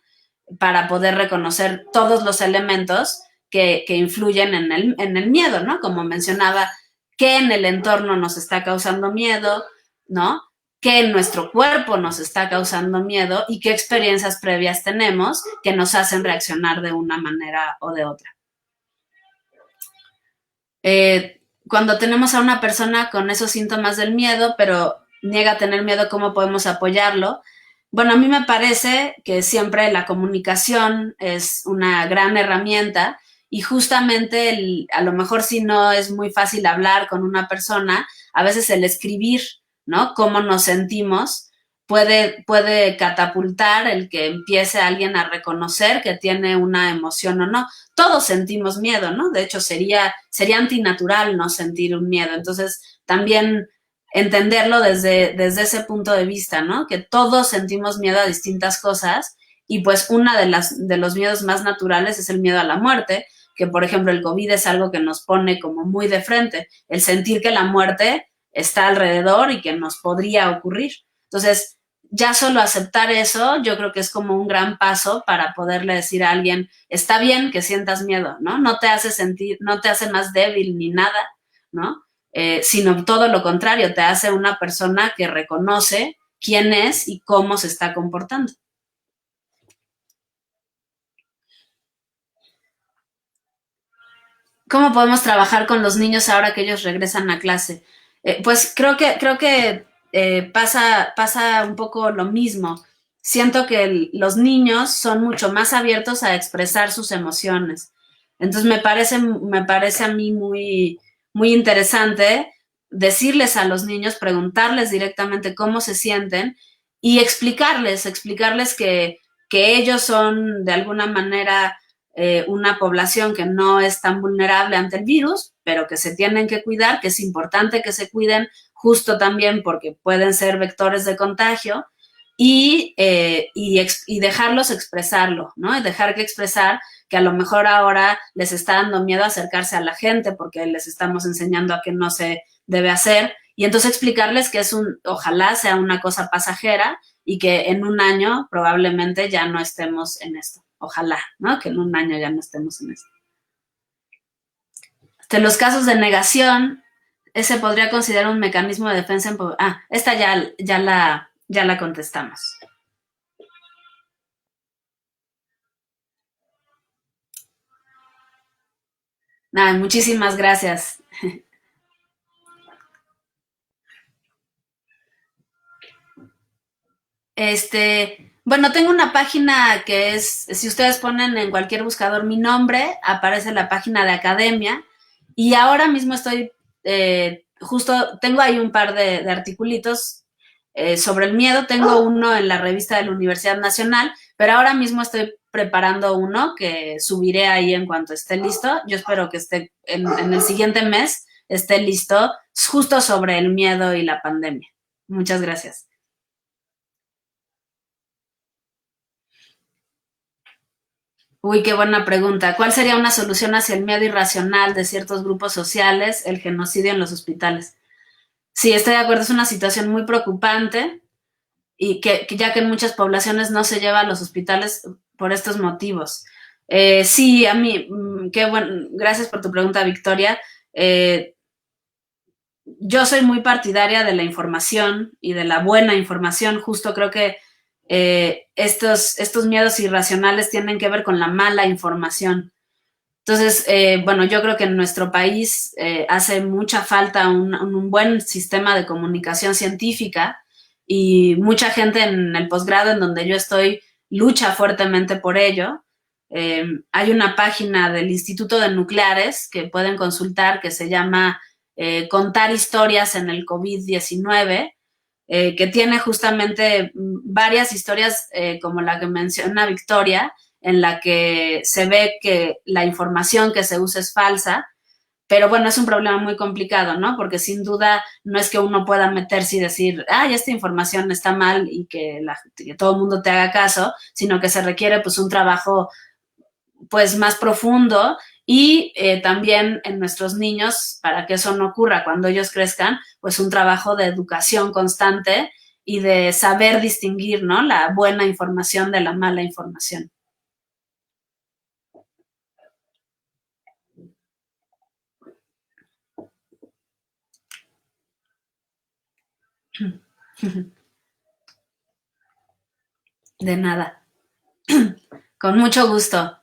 para poder reconocer todos los elementos que influyen en el miedo, ¿no? Como mencionaba, qué en el entorno nos está causando miedo, ¿no? Qué en nuestro cuerpo nos está causando miedo y qué experiencias previas tenemos que nos hacen reaccionar de una manera o de otra. Cuando tenemos a una persona con esos síntomas del miedo, pero niega a tener miedo, ¿cómo podemos apoyarlo? Bueno, a mí me parece que siempre la comunicación es una gran herramienta y justamente a lo mejor si no es muy fácil hablar con una persona, a veces el escribir, ¿no? Cómo nos sentimos puede catapultar el que empiece alguien a reconocer que tiene una emoción o no. Todos sentimos miedo, ¿no? De hecho, sería antinatural no sentir un miedo. Entonces, también entenderlo desde ese punto de vista, ¿no? Que todos sentimos miedo a distintas cosas y pues una de los miedos más naturales es el miedo a la muerte, que por ejemplo el COVID es algo que nos pone como muy de frente, el sentir que la muerte está alrededor y que nos podría ocurrir. Entonces, ya solo aceptar eso, yo creo que es como un gran paso para poderle decir a alguien, está bien que sientas miedo, ¿no? No te hace sentir, no te hace más débil ni nada, ¿no? Sino todo lo contrario, te hace una persona que reconoce quién es y cómo se está comportando. ¿Cómo podemos trabajar con los niños ahora que ellos regresan a clase? Pues creo que pasa un poco lo mismo. Siento que los niños son mucho más abiertos a expresar sus emociones. Entonces me parece a mí muy interesante decirles a los niños, preguntarles directamente cómo se sienten y explicarles que ellos son de alguna manera una población que no es tan vulnerable ante el virus, pero que se tienen que cuidar, que es importante que se cuiden justo también porque pueden ser vectores de contagio y dejarlos expresarlo, ¿no? Y dejar que expresar que a lo mejor ahora les está dando miedo acercarse a la gente porque les estamos enseñando a que no se debe hacer. Y entonces explicarles que ojalá sea una cosa pasajera y que en un año probablemente ya no estemos en esto. Ojalá, ¿no? Que en un año ya no estemos en esto. De los casos de negación, ese podría considerar un mecanismo de defensa en... esta ya la contestamos. Muchísimas gracias. Bueno, tengo una página que es, si ustedes ponen en cualquier buscador mi nombre, aparece la página de academia y ahora mismo justo tengo ahí un par de articulitos sobre el miedo, tengo uno en la revista de la Universidad Nacional, pero ahora mismo estoy preparando uno que subiré ahí en cuanto esté listo. Yo espero que esté en el siguiente mes, esté listo, justo sobre el miedo y la pandemia. Muchas gracias. Uy, qué buena pregunta. ¿Cuál sería una solución hacia el miedo irracional de ciertos grupos sociales, el genocidio en los hospitales? Sí, estoy de acuerdo, es una situación muy preocupante y que ya que en muchas poblaciones no se lleva a los hospitales por estos motivos. Sí, a mí, qué bueno, gracias por tu pregunta, Victoria. Eh, yo soy muy partidaria de la información y de la buena información. Justo creo que estos miedos irracionales tienen que ver con la mala información. Entonces, bueno, yo creo que en nuestro país hace mucha falta un buen sistema de comunicación científica y mucha gente en el posgrado en donde yo estoy lucha fuertemente por ello. Hay una página del Instituto de Nucleares que pueden consultar que se llama Contar historias en el COVID-19, que tiene justamente varias historias como la que menciona Victoria, en la que se ve que la información que se usa es falsa, pero bueno, es un problema muy complicado, ¿no? Porque sin duda no es que uno pueda meterse y decir, ay, esta información está mal y que todo el mundo te haga caso, sino que se requiere pues un trabajo pues más profundo y también en nuestros niños, para que eso no ocurra cuando ellos crezcan, pues un trabajo de educación constante y de saber distinguir, ¿no? La buena información de la mala información. De nada. Con mucho gusto.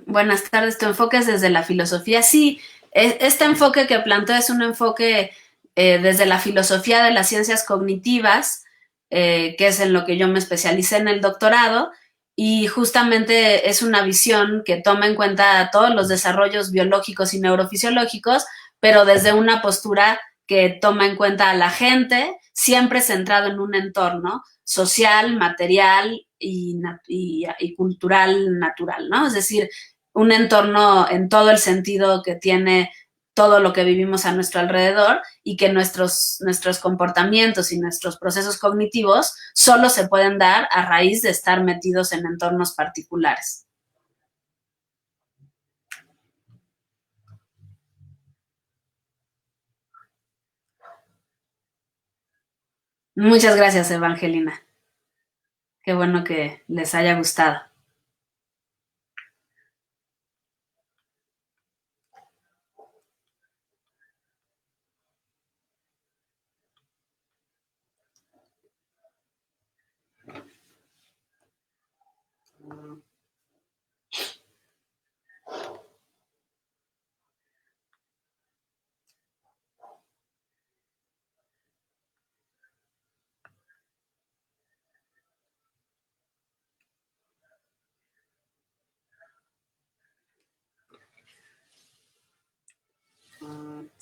Buenas tardes, tu enfoque es desde la filosofía. Sí, este enfoque que planteo es un enfoque desde la filosofía de las ciencias cognitivas, que es en lo que yo me especialicé en el doctorado, y justamente es una visión que toma en cuenta todos los desarrollos biológicos y neurofisiológicos, pero desde una postura que toma en cuenta a la gente, siempre centrado en un entorno social, material y cultural natural, ¿no? Es decir, un entorno en todo el sentido que tiene todo lo que vivimos a nuestro alrededor y que nuestros comportamientos y nuestros procesos cognitivos solo se pueden dar a raíz de estar metidos en entornos particulares. Muchas gracias, Evangelina. Qué bueno que les haya gustado.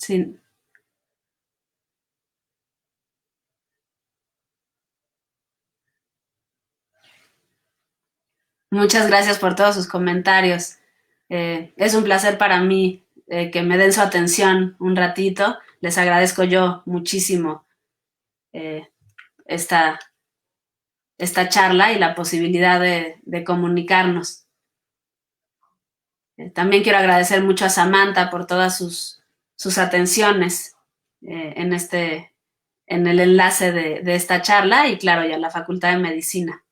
Sí. Muchas gracias por todos sus comentarios. Es un placer para mí que me den su atención un ratito. Les agradezco yo muchísimo eh, esta, esta charla y la posibilidad de comunicarnos. También quiero agradecer mucho a Samantha por todas sus atenciones en el enlace de esta charla y claro, y a la Facultad de Medicina.